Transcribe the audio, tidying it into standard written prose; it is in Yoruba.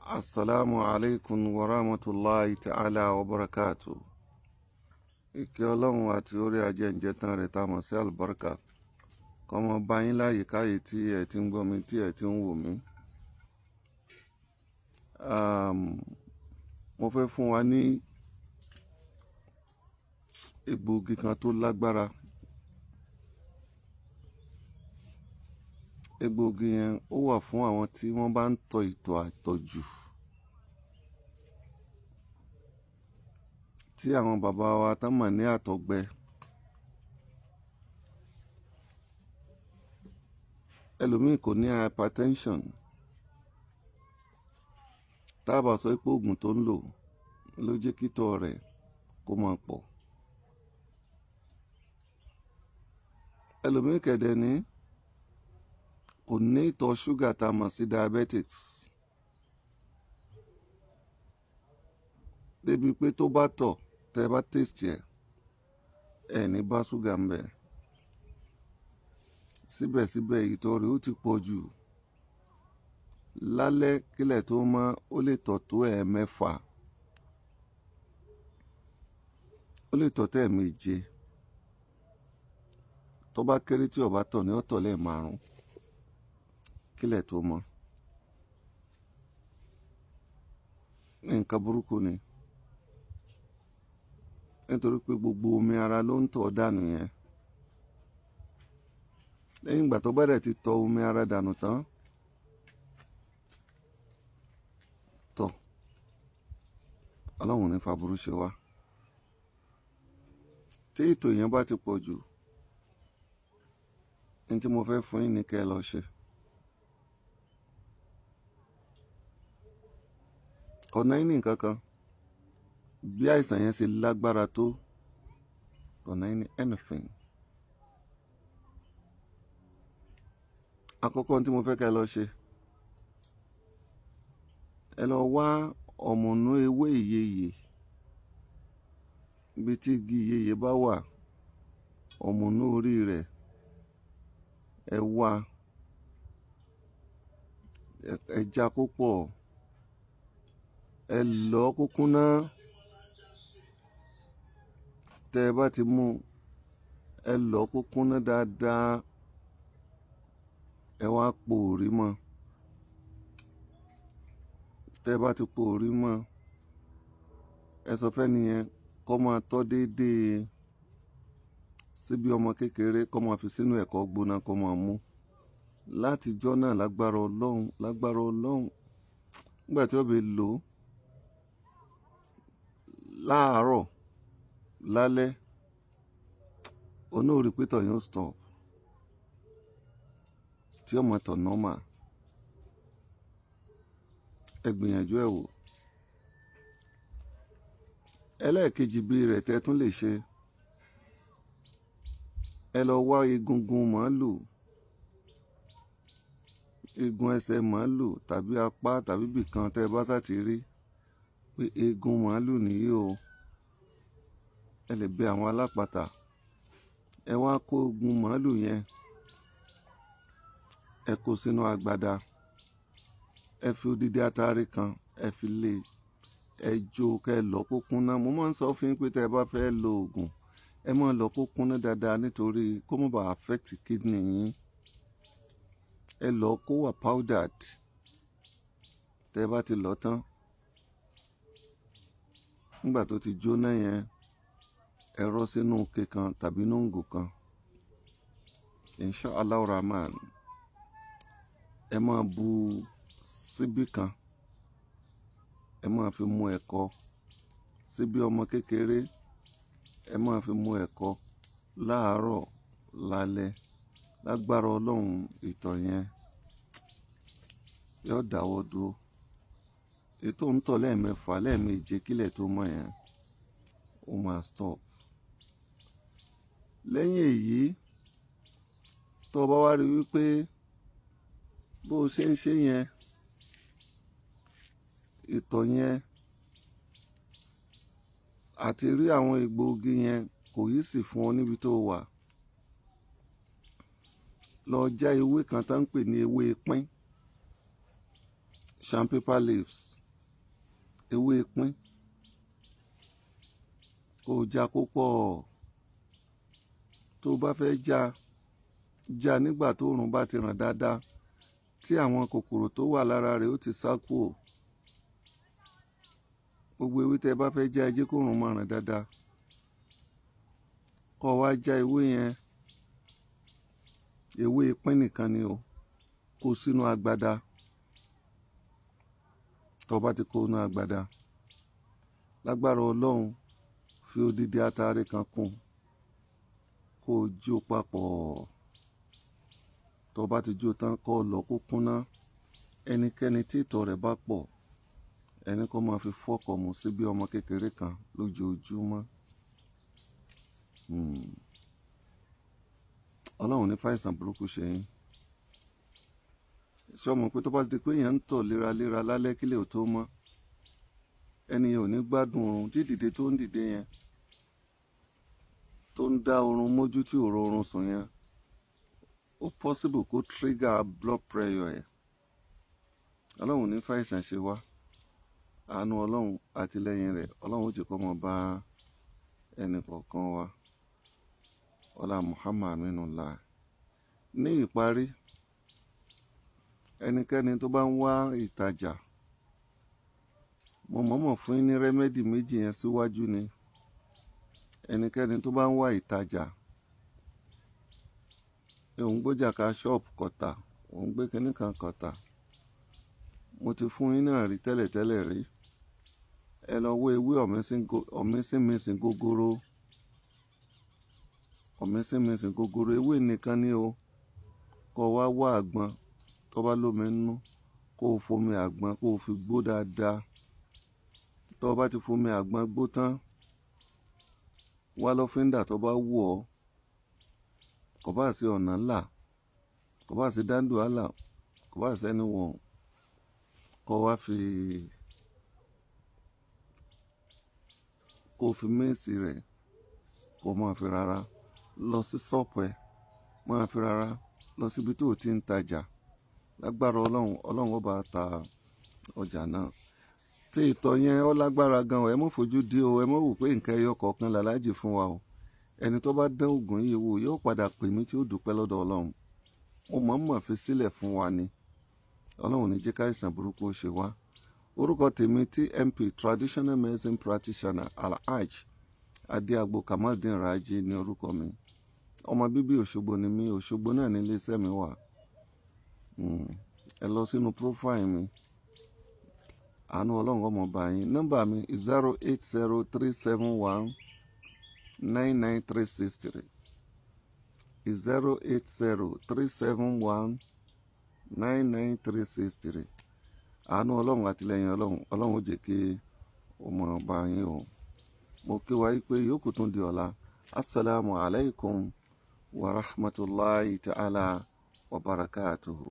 Assalamu alaikum wa rahmatullahi ta'ala wa barakatuh. Ìkẹ́ Ọlọ́run àti orí ajẹ́ǹjẹ́ tán rẹ̀ tá mọ̀ sí àlùbáríkà. Kó máa bá yín láyè káyè tí ẹ ti ń gbọ́ mi tí ẹ ti ń wò mí. Mo fẹ́ fún wa ní egbògi kan tó lágbára. Egbògi yẹn ó wà fún àwọn tí wọ́n bá ń tọ ìtọ̀ àtọ̀jù. Tí àwọn bàbá wa tán mọ̀ ní àtọ̀gbẹ. Ẹlòmíì kò ní hypertension. Tá a bá sọ pé oògùn tó ń lò ló jẹ́ kí ìtọ̀ rẹ̀ kó máa pọ̀. Ẹlòmíì kẹ̀dẹ̀ ní kò ní ìtọ̀ ṣúgà tá a mọ̀ sí diabetics. Débi pé tó bá tọ̀ tẹ́ bá taste ẹ̀ ní bá ṣúgà ń bẹ̀. Síbẹ̀síbẹ̀ ìtọ̀ rẹ̀ ó ti pọ̀ jù. Lálẹ́ kílẹ̀ tó mọ́ ó lè tọ̀ tó ẹ̀ẹ̀mẹ́fà. Ó lè tọ̀ tó ẹ̀ẹ̀méje. Tó bá kéré tí ó bá tọ̀ ní ó tọ̀ lẹ́ẹ̀márùn-ún kílẹ̀ tó mọ́. Nǹkan burúkú ni. Nítorí pé gbogbo omi ara ló ń tọ̀ dànù yẹn. Lẹ́yìn ìgbà tó bá dẹ̀ ti tọ̀ omi ara dànù tán, tọ̀ Ọlọ́run ní fàbúrú ṣe wá. Tí ìtọ̀ yẹn bá ti pọ̀ jù, ní tí mo fẹ́ fún yín ní kẹ́ ẹ lọ ṣe. Ọ̀nà yín ní nǹkan kan. Bí àìsàn yẹn ṣe lágbára tó, ọ̀nà yín ní anything. Àkọ́kọ́ tí mo fẹ́ kẹ́ ẹ lọ ṣe. Ẹ lọ wá ọ̀mùnú ewé ìyeyè. Ibi tí igi ìyeyè bá wà, ọ̀mùnú orí rẹ̀ ẹ wá. Ẹ já kó pọ̀. Ẹ lọ̀ kó kúnná. Tẹ́ ẹ bá ti mú, ẹ lọ̀ kó kúnná dáadáa. Ẹ wá po òrí mọ́. Tẹ́ ẹ bá ti po òrí mọ́, ẹ sọ fẹ́ni yẹn kó máa tọ́ déédéé síbi ọmọ kékeré kó máa fi sínú ẹ̀kọ́ gbóná kó máa mú. Látijọ́ náà lágbára Ọlọ́run, lágbára Ọlọ́run. Nígbà tí ó bẹ lò ó láàárọ̀, lálẹ́, orí pétọ̀ yóò stop. Tí ó máa tọ̀ normal. Ẹ gbìyànjú ẹ̀ wò. Ẹlẹ́ẹ̀kejì bí rẹ̀ tẹ́ tún lè ṣe. Ẹ lọ wá egungun màálù. Egun ẹsẹ̀ màálù tàbí apá tàbí bìkan tẹ́ bá sá ti rí pé egun màálù nìyí o. Ẹ lè bẹ àwọn alápatà. Ẹ wá kó egun màálù yẹn. Ẹ kó sínú agbada. Ẹ fi odidi atare kan ẹ fi lé. Ẹ jó kẹ́ ẹ lọ̀ kó kúnná. Mo máa ń sọ fún yín pé tẹ́ bá fẹ́ lo oògùn, ẹ máa lọ̀ kó kúnná dáadáa nítorí kó má bàa affect kidney yín. Ẹ lọ̀ kó wà powdered. Tẹ́ bá ti lọ̀ tán, nígbà tó ti jóná yẹn, ẹ rọ́ sínú ike kan tàbí nùngù kan. Inshallah Rahman. Ẹ máa bu síbí kan. Ẹ máa fi mu ẹ̀kọ. Síbí ọmọ kékeré. Ẹ máa fi mu ẹ̀kọ láàárọ̀, lálẹ́. Lágbára Ọlọ́run ìtọ̀ yẹn yóò dáwọ́ dúró. Ètò ń tọ̀ lẹ́ẹ̀mẹ́fà lẹ́ẹ̀méje kílẹ̀ tó mọ́ yẹn, ó máa stop. Lẹ́yìn èyí, tó bá wá rí wípé bó ṣe ń ṣe yẹn, ìtọ̀ yẹn àti rí àwọn egbòogi yẹn kò yí sì fún ọ níbi tó wà. Lọ já ewé kan tá ń pè ní ewé pín. Sandpaper leaves. ewé pín kó já kó pọ̀. Tó bá fẹ́ já nígbà tó òòrùn bá ti ràn dáadáa tí àwọn kòkòrò tó wà lára rẹ̀ ó ti sá kúrò. Gbogbo ewé tẹ́ bá fẹ́ já ẹ jẹ́ kó òòrùn máa ràn dáadáa. Kó wá já ewé yẹn, ewé pín nìkan ni o, kó sínú agbada. Tó bá ti kó inú agbada, lágbára Ọlọ́run fi odidi atare kan kún kó jó papọ̀. Tó bá ti jó tán kó lọ kó kúnná. Ẹnikẹ́ni tí ìtọ̀ rẹ̀ bá pọ̀, ẹni kó máa fi fọ́kọ̀ mu sí bí ọmọ kékeré kan lójoojúmọ́. Ọlọ́run ní fàìsàn burúkú ṣe yín. Ṣé o mọ̀ pé tó bá ti di pé èèyàn ń tọ̀ léraléra lálẹ́ kílẹ̀ ò tó mọ́, ẹni yẹn ò ní gbádùn oorun. Dídìde tó ń dìde yẹn, tó ń dá oorun mójú tí ò rọrùn sùn yẹn, ó possible kó trigger blood pressure ẹ̀. Ọlọ́run ní fàìsàn ṣe wá. Àánú Ọlọ́run àtìlẹ́yìn rẹ̀, Ọlọ́run ó jẹ́ kó máa bá ẹnì kọ̀ọ̀kan wa. Ọlá Muhammad Aminullah. Ní ìparí, ẹnikẹ́ni tó bá ń wá ìtajà, mo mọ̀ọ́mọ̀ fún yín ní rẹ́mẹ́dì méjì yẹn síwájú ni. Ẹnikẹ́ni tó bá ń wá ìtajà, òun gbọ́jà ká ṣọ́ọ̀pù kọ̀tà, òun gbé kinní kan kọ̀tà. Mo ti fún yín náà rí tẹ́lẹ̀tẹ́lẹ̀ rí. Ẹ lọ wo ewé ọ̀mísínmísìn gógóró. Ọ̀mísínmísìn gógóró, ewé nìkan ni o. Kó wá wá àgbọn tó bá lómi nínú, kó o fomi àgbọn kó o fi gbó dáadáa. Tó bá ti fomi àgbọn gbó tán, wá lọ́fíńdà tó bá wù ọ́. Kò bá sí ọ̀nà ńlá, kò bá sí dáńdù àlà, kò bá sí ẹni wọ̀n. Kó wá kó fi méèsì rẹ̀ kó máa fi rárá lọ sí ṣọ́ọ̀pù ẹ̀, máa fi rárá lọ síbi tó ti ń tajà. Lágbára Ọlọ́run ó bá ta ọjà náà. Tí ìtọ̀ yẹn ó lágbára gan o, ẹ má fojú di o, ẹ má wò pé nǹkan ẹyọ kọ̀ọ̀kan làlájì fún wa o. Ẹni tó bá dán oògùn yìí wò yóò padà pè mí tí ó dúpẹ́ lọ́dọ̀ Ọlọ́run. Mo mọ̀ọ́mọ̀ fi sílẹ̀ fún wa ni. Ọlọ́run ní jẹ́ ká àìsàn burúkú ó ṣe wá. Orúkọ tèmi TMP, Traditional Medicine Practitioner, Alhaj Adéagbo Kamaldeen Raji ní orúkọ mi. Ọmọ bíbí Òṣogbo ni mí, Òṣogbo náà ní iléeṣẹ́ mi wà. Ẹ lọ sínú profile mi. Àánú Ọlọ́run ọmọ bá yín. Nọ́mbà mi 08037199363. 08037199363. Àánú Ọlọ́run àtìlẹ́yìn Ọlọ́run ó jẹ́ kí ó mọ̀ bá yín o. Mo kí wa pé yòókù tún di ọ̀la. Assalamu alaikum wa rahmatullahi ta'ala wa barakatuhu.